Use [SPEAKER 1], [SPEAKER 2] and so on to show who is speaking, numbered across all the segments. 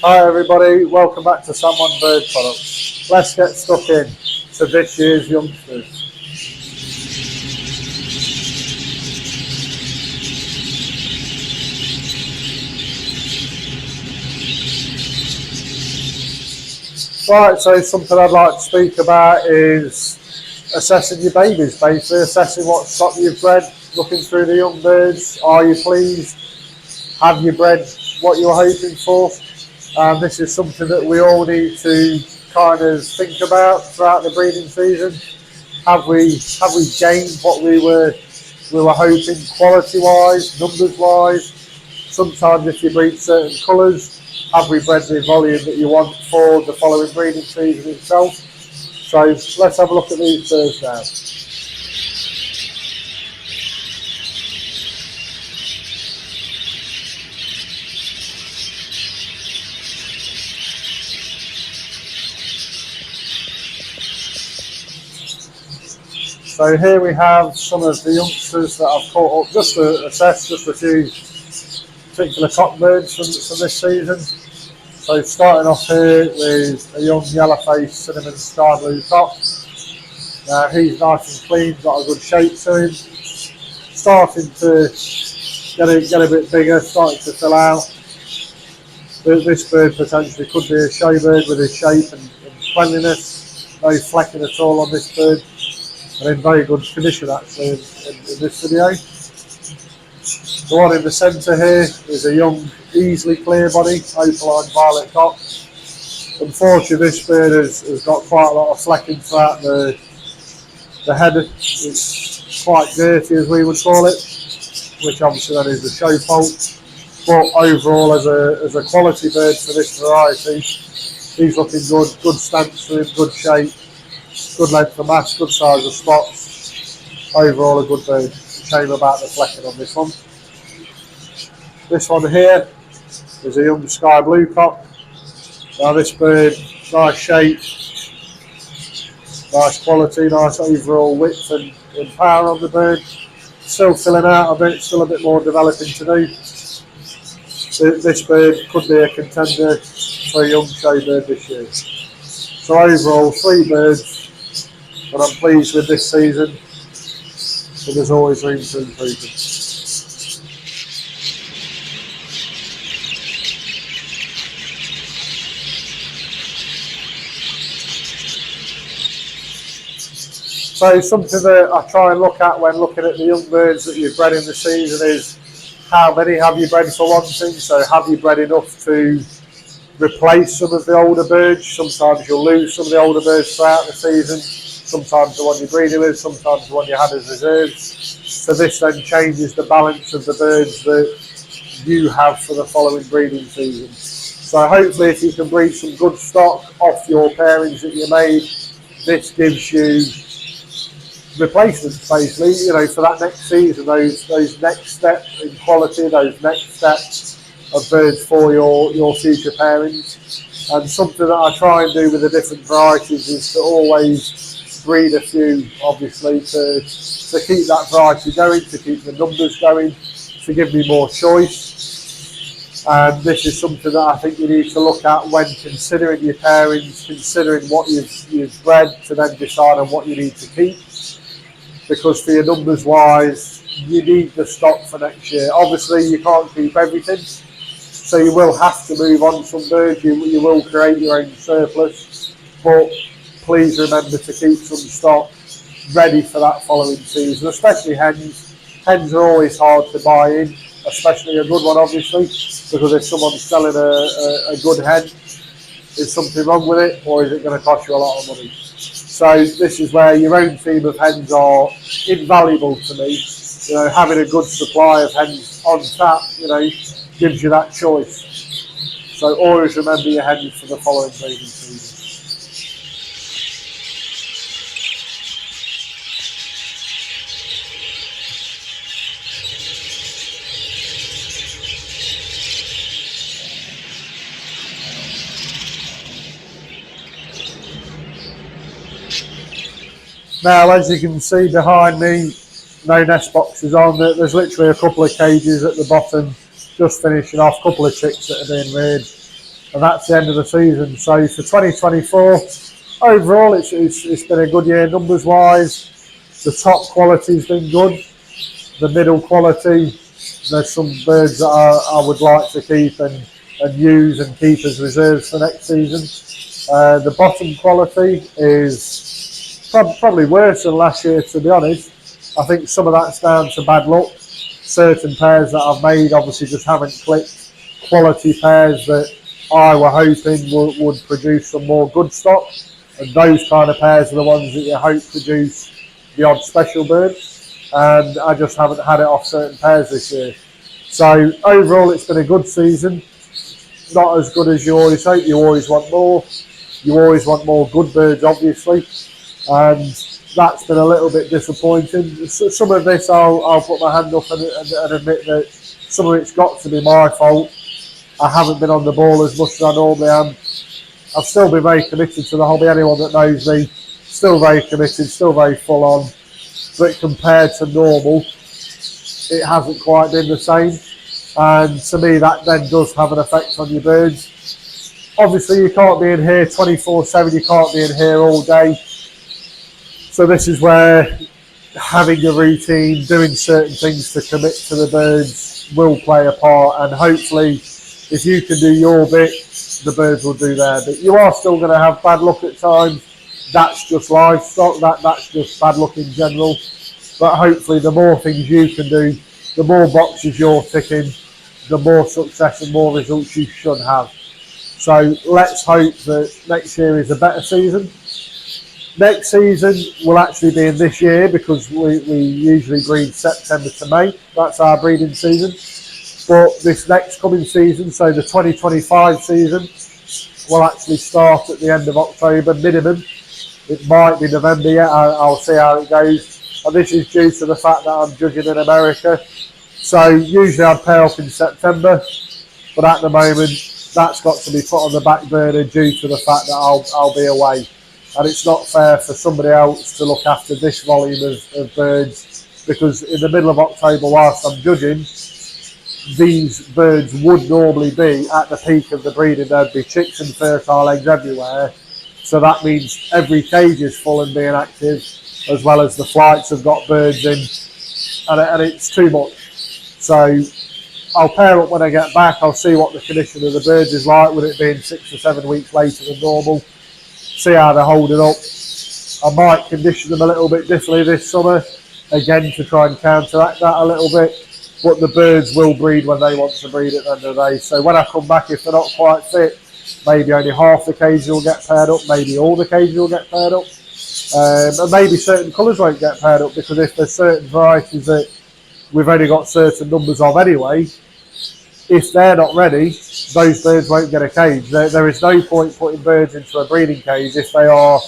[SPEAKER 1] Hi everybody, welcome back to SAM1 Bird Products. Let's get stuck in to this year's youngsters. Right, so something I'd like to speak about is assessing your babies, basically assessing what stock you've bred, looking through the young birds. Are you pleased? Have you bred what you were hoping for? And this is something that we all need to kind of think about throughout the breeding season. Have we gained what we were hoping, quality wise, numbers wise? Sometimes if you breed certain colours, have we bred the volume that you want for the following breeding season itself? So let's have a look at these birds now. So here we have some of the youngsters that I've caught up just to assess just a few particular cock birds from this season. So starting off here with a young yellow-faced cinnamon sky blue cock. Now he's nice and clean, got a good shape to him. Starting to get a bit bigger, starting to fill out. This bird potentially could be a show bird with his shape and cleanliness. No flecking at all on this bird. And in very good condition actually in this video. The one in the centre here is a young, easily clear body, opaline violet cock. Unfortunately this bird has got quite a lot of flecking throughout the head. It's quite dirty as we would call it, which obviously then is the show fault. But overall as a quality bird for this variety, he's looking good stance to him, good shape. Good length of mass, good size of spots. Overall a good bird. Shame about the flecking on this one. This one here is a young sky blue cock. Now this bird, nice shape, nice quality, nice overall width and power on the bird. Still filling out a bit, still a bit more developing to do. This bird could be a contender for a young show bird this year. So overall 3 birds. But I'm pleased with this season, but there's always room for improvement. So something that I try and look at when looking at the young birds that you've bred in the season is how many have you bred for one thing. So have you bred enough to replace some of the older birds? Sometimes you'll lose some of the older birds throughout the season. Sometimes the one you're breeding with, sometimes the one you had as reserves. So this then changes the balance of the birds that you have for the following breeding season. So hopefully if you can breed some good stock off your pairings that you made, this gives you replacements basically, for that next season, those next steps in quality, those next steps of birds for your future pairings. And something that I try and do with the different varieties is to always breed a few, obviously, to keep that variety going, to keep the numbers going, to give me more choice. And this is something that I think you need to look at when considering your pairings, considering what you've bred, to then decide on what you need to keep. Because for your numbers wise, you need the stock for next year. Obviously, you can't keep everything, so you will have to move on some birds. You will create your own surplus, but please remember to keep some stock ready for that following season, especially hens. Hens are always hard to buy in, especially a good one obviously, because if someone's selling a good hen, is something wrong with it, or is it going to cost you a lot of money? So this is where your own team of hens are invaluable to me. Having a good supply of hens on tap, gives you that choice. So always remember your hens for the following breeding season. Now, as you can see behind me, no nest boxes on. There's literally a couple of cages at the bottom, just finishing off, a couple of chicks that are being reared. and that's the end of the season. So for 2024, overall it's been a good year numbers wise. The top quality's been good. The middle quality, there's some birds that I would like to keep and use and keep as reserves for next season. The bottom quality is probably worse than last year, to be honest. I think some of that's down to bad luck. Certain pairs that I've made obviously just haven't clicked. Quality pairs that I were hoping would produce some more good stock, and those kind of pairs are the ones that you hope produce the odd special bird, and I just haven't had it off certain pairs this year. So overall it's been a good season. Not as good as you always hope. You always want more. You always want more good birds, obviously, and that's been a little bit disappointing. Some of this I'll put my hand up and admit that some of it's got to be my fault. I haven't been on the ball as much as I normally am. I've still been very committed to the hobby. Anyone that knows me, still very committed, still very full on. But compared to normal, it hasn't quite been the same. And to me, that then does have an effect on your birds. Obviously, you can't be in here 24/7. You can't be in here all day. So this is where having a routine, doing certain things to commit to the birds will play a part. And hopefully, if you can do your bit, the birds will do their bit. You are still going to have bad luck at times. That's just livestock. That's just bad luck in general. But hopefully, the more things you can do, the more boxes you're ticking, the more success and more results you should have. So let's hope that next year is a better season. Next season will actually be in this year because we usually breed September to May. That's our breeding season. But this next coming season, so the 2025 season, will actually start at the end of October minimum. It might be November yet. I'll see how it goes. And this is due to the fact that I'm judging in America. So usually I'd pair up in September, but at the moment that's got to be put on the back burner due to the fact that I'll be away. And it's not fair for somebody else to look after this volume of birds, because in the middle of October, whilst I'm judging, these birds would normally be at the peak of the breeding. There'd be chicks and fertile eggs everywhere. So that means every cage is full and being active, as well as the flights have got birds in, and it's too much. So I'll pair up when I get back. I'll see what the condition of the birds is like, with it being 6 or 7 weeks later than normal. See how they're holding up. I might condition them a little bit differently this summer, again to try and counteract that a little bit. But the birds will breed when they want to breed at the end of the day. So when I come back, if they're not quite fit, maybe only half the cages will get paired up, maybe all the cages will get paired up. And maybe certain colours won't get paired up, because if there's certain varieties that we've only got certain numbers of anyway, if they're not ready, those birds won't get a cage. There is no point putting birds into a breeding cage if they are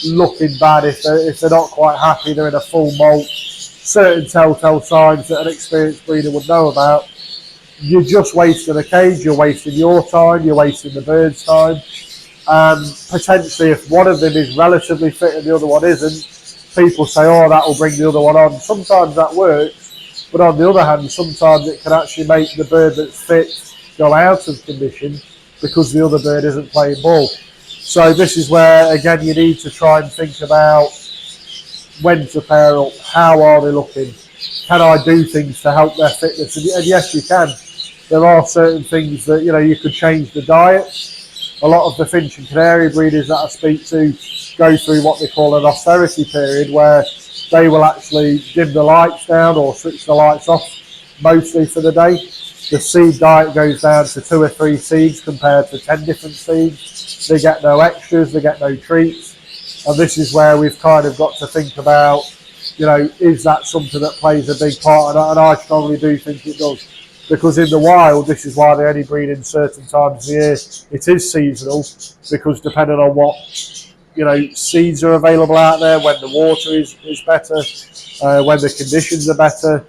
[SPEAKER 1] looking bad, if they're not quite happy, they're in a full molt. Certain telltale signs that an experienced breeder would know about. You're just wasting a cage, you're wasting your time, you're wasting the bird's time. And potentially if one of them is relatively fit and the other one isn't, people say, oh, that will bring the other one on. Sometimes that works. But on the other hand, sometimes it can actually make the bird that's fit go out of condition because the other bird isn't playing ball. So this is where, again, you need to try and think about when to pair up, how are they looking, can I do things to help their fitness? And yes, you can. There are certain things that, you could change the diet. A lot of the finch and canary breeders that I speak to go through what they call an austerity period, where they will actually dim the lights down or switch the lights off mostly for the day. The seed diet goes down to 2 or 3 seeds compared to 10 different seeds. They get no extras, they get no treats. And this is where we've kind of got to think about, is that something that plays a big part? And I strongly do think it does. Because in the wild, this is why they only breed in certain times of the year. It is seasonal, because depending on what seeds are available out there, when the water is better, when the conditions are better,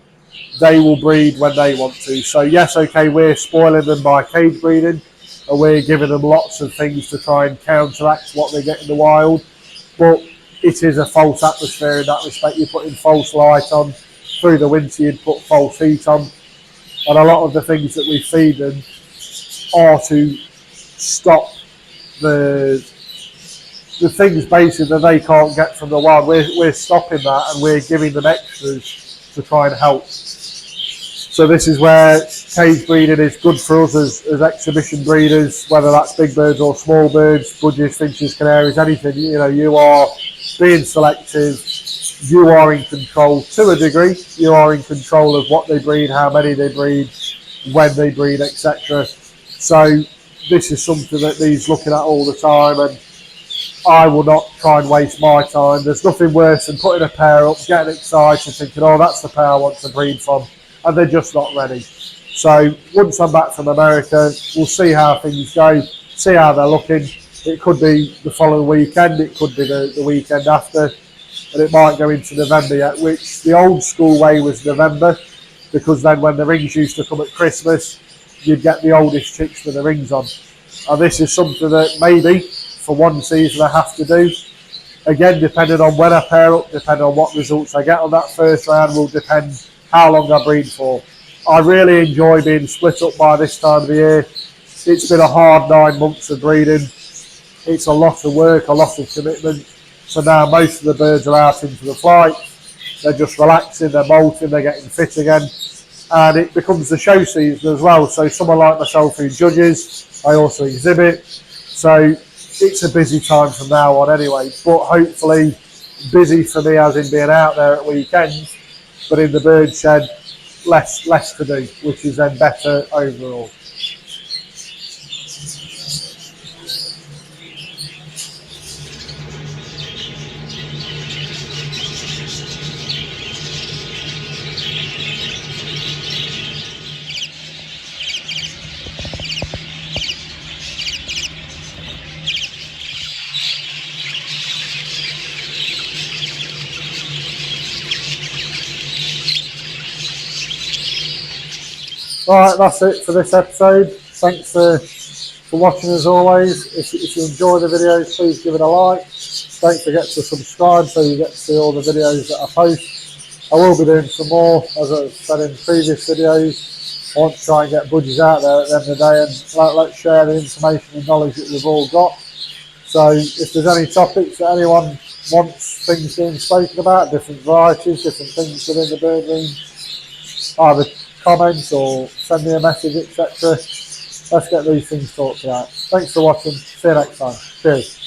[SPEAKER 1] they will breed when they want to. So yes, okay, we're spoiling them by cage breeding, and we're giving them lots of things to try and counteract what they get in the wild, but it is a false atmosphere in that respect. You're putting false light on. Through the winter you'd put false heat on, and a lot of the things that we feed them are to stop the things basically that they can't get from the wild. We're stopping that, and we're giving them extras to try and help. So this is where cage breeding is good for us as exhibition breeders, whether that's big birds or small birds, budgies, finches, canaries, anything. You know, you are being selective. You are in control to a degree. You are in control of what they breed, how many they breed, when they breed, etc. So this is something that he's looking at all the time, and I will not try and waste my time. There's nothing worse than putting a pair up, getting excited, thinking, oh, that's the pair I want to breed from, and they're just not ready. So once I'm back from America, we'll see how things go, see how they're looking. It could be the following weekend, it could be the weekend after, and it might go into November yet, which the old school way was November, because then when the rings used to come at Christmas, you'd get the oldest chicks with the rings on. And this is something that maybe for one season I have to do. Again, depending on when I pair up, depending on what results I get on that first round, will depend how long I breed for. I really enjoy being split up by this time of the year. It's been a hard 9 months of breeding. It's a lot of work, a lot of commitment. So now most of the birds are out into the flight. They're just relaxing, they're molting, they're getting fit again. And it becomes the show season as well. So someone like myself who judges, I also exhibit. So it's a busy time from now on anyway. But hopefully busy for me as in being out there at weekends, but in the bird shed, less to do, which is then better overall. Alright, that's it for this episode. Thanks for watching as always. If you enjoy the videos, please give it a like. Don't forget to subscribe so you get to see all the videos that I post. I will be doing some more, as I've said in previous videos. I want to try and get budgies out there at the end of the day, and let's share the information and knowledge that we've all got. So if there's any topics that anyone wants things being spoken about, different varieties, different things within the bird range, either comments or send me a message, etc. Let's get these things talked about. Thanks for watching. See you next time. Cheers.